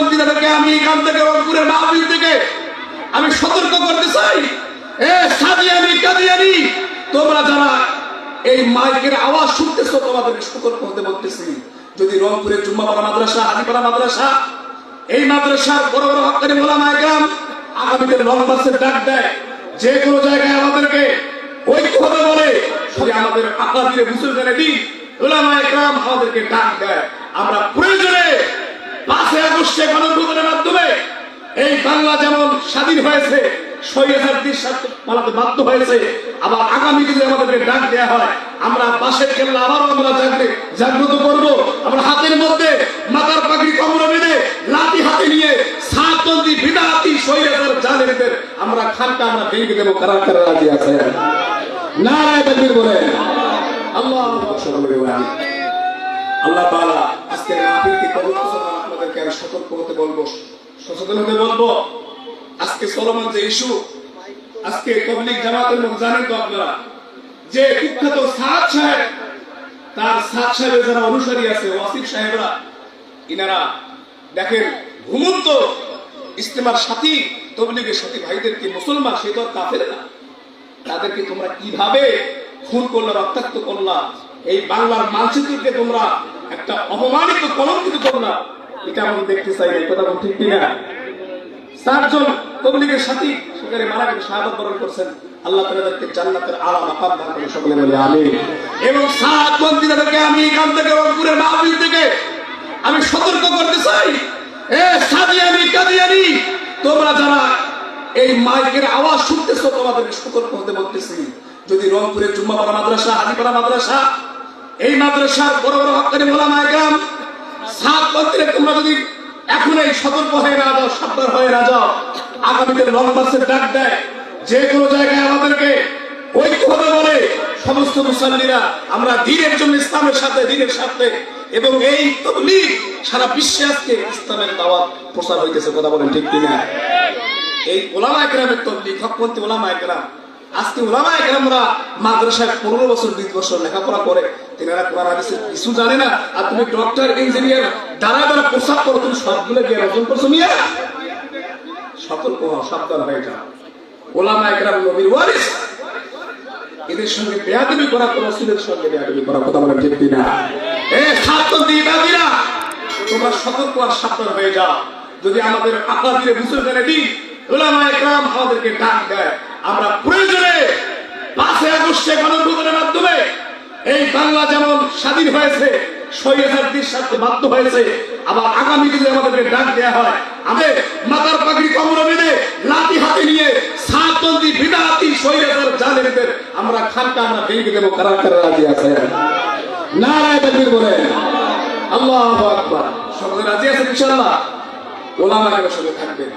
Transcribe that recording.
সাতপন্থীদেরকে আমি এখান থেকে রংপুরের মাহফিল থেকে আমি সতর্ক করতে চাই, সাদিয়ানি কাদিয়ানি তোমরা যারা এই মাইকের আওয়াজ শুনতেছো তোমাদেরকে সতর্ক হতে বলতেছি। যদি রংপুরের জুম্মাপাড়া মাদ্রাসা, হাজিপাড়া মাদ্রাসা, এই মাদ্রাসার বড় বড় হক্কানি ওলামা একরাম আগামীতে লং মার্চের ডাক দেয়, যে কোনো জায়গায় আমাদেরকে ঐক্য হতে বলে, যদি আমাদের আকাদিরে মুসলমানের দিন ওলামা একরাম আমাদেরকে ডাক দেয়, আমরা প্রয়োজনে 5 আগস্টে গণঅভ্যুত্থানের মাধ্যমে এই বাংলা যেমন স্বাধীন হয়েছে, স্বৈরাচারদের সাথে পালাতে বাধ্য হয়েছে, আবার আগামী দিনে আমাদেরকে ডাক দেওয়া হয়, আমরা বাঁশের কেল্লা আবারও আমরা জাগ্রত করব। আমরা হাতের মধ্যে মাথার পাগড়ি কোমরে বেঁধে লাঠি হাতে নিয়ে সাতপন্থী বিদাতি স্বৈরাচার জালেমদের আমরা খানকা আমরা ভেঙে দেবো। কারা কারা রাজি আছে? নারায়ে তাকবীর বলেন। আল্লাহু আকবার। আল্লাহ তাআলা আজকের মাহফিলকে কবুল করুন। আপনাদেরকে আর সতর্ক হতে বলবো, সচেতন হতে বলবো। আজকে চলমান যে ইস্যু, আজকে তাবলীগ জামাতের লোক জানেন তো আপনারা, যে কুখ্যাত সাদ সাহেব, তার সাদ সাহেবের যারা অনুসারী আছে, ওয়াসিফ সাহেবরা, ইনারা দেখেন ঘুমন্ত ইস্তেমার সাথী, তাবলীগের সাথী ভাইদেরকে মুসলমান, সে তো কাফের না, তাদেরকে তোমরা কিভাবে খুন করলা, রক্তাক্ত করলা, এই বাংলার মানচিত্রকে তোমরা একটা অপমানিত কলঙ্কিত করলা, এটা আমরা দেখতে চাই। এই কথা ঠিক কিনা? 4 জন তাবলীগের সাথী সেখানে মারা গেছে, শাহাদাত বরণ করছেন। আল্লাহ তাআলাকে জান্নাতের আলা মাকাম দান করুন, সকলে বলি আমিন। এবং সাতপন্থীদেরকে আমি এখান থেকে রংপুরের মাহফিল থেকে আমি সতর্ক করতে চাই, সাদিয়ানি কাদিয়ানি তোমরা যারা এই মাইকের আওয়াজ শুনতেছো তোমাদেরকে সতর্ক হতে বলতেছি। যদি রংপুরের জুম্মাপাড়া মাদ্রাসা, হাজিপাড়া মাদ্রাসা, এই মাদ্রাসার বড় বড় হক্কানি ওলামা একরাম সাতপন্থীরা তোমরা যদি এখন এই সতর্ক হয়ে না যাও, সাবধান হয়ে না যাও, আগামীতে লং মার্চের ডাক দেয়, যে কোনো জায়গায় আমাদেরকে ঐক্য হতে বলে, সমস্ত মুসল্লিরা আমরা দ্বীনের জন্য ইসলামের সাথে, দ্বীনের সাথে, এবং এই তাবলীগ সারা বিশ্বে আজকে ইসলামের দাওয়াত প্রচার হইতেছে। কথা বলেন ঠিক কিনা? এই ওলামা একরামের তাবলীগ, হকপন্থী ওলামা একরাম, আজকে ওলামা একরামরা মাদ্রাসায় 15 বছর 20 বছর লেখাপড়া করে, তিনারা কোরআন হাদিসের কিছু জানে না, আর তুমি ডক্টর ইঞ্জিনিয়ার দ্বারা দ্বারা প্রসাদ করো, তুমি সবগুলো দিয়ে অর্জন করছো নিয়ে সতর্ক হও, সাবধান হয়ে যাও। ওলামা একরাম নবীর ওয়ারিস, এদের সঙ্গে বেয়াদবি করা তো রাসূলের সঙ্গে বেয়াদবি করা। কথা বলেন ঠিক কিনা? ছাত্রদের দাবিরা তোমরা সতর্ক আর সাবধান হয়ে যাও। যদি আমাদের আকাদিরে মুসলমানের দিন ওলামা একরাম আমাদেরকে ডাক দেয়, আমরা প্রয়োজনে 5 আগস্টে গণঅভ্যুত্থানের মাধ্যমে এই বাংলা যেমন স্বাধীন হয়েছে, স্বৈরাচারদের সাথে বাধ্য হয়েছে, আবার আগামী দিনে আমাদেরকে ডাক দেওয়া হয়, আমাদের মাথার পাগড়ি কোমরে বেঁধে লাঠি হাতে নিয়ে সাতপন্থী বিদাতি স্বৈরাচার জালেমদের আমরা খানকা আমরা ভেঙে দেবো। কারা কারা রাজি আছে? নারায়ে তাকবীর বলেন। আল্লাহু আকবার। সকলে রাজি আছেন ইনশাআল্লাহ? ওলামাদের সঙ্গে থাকবেন।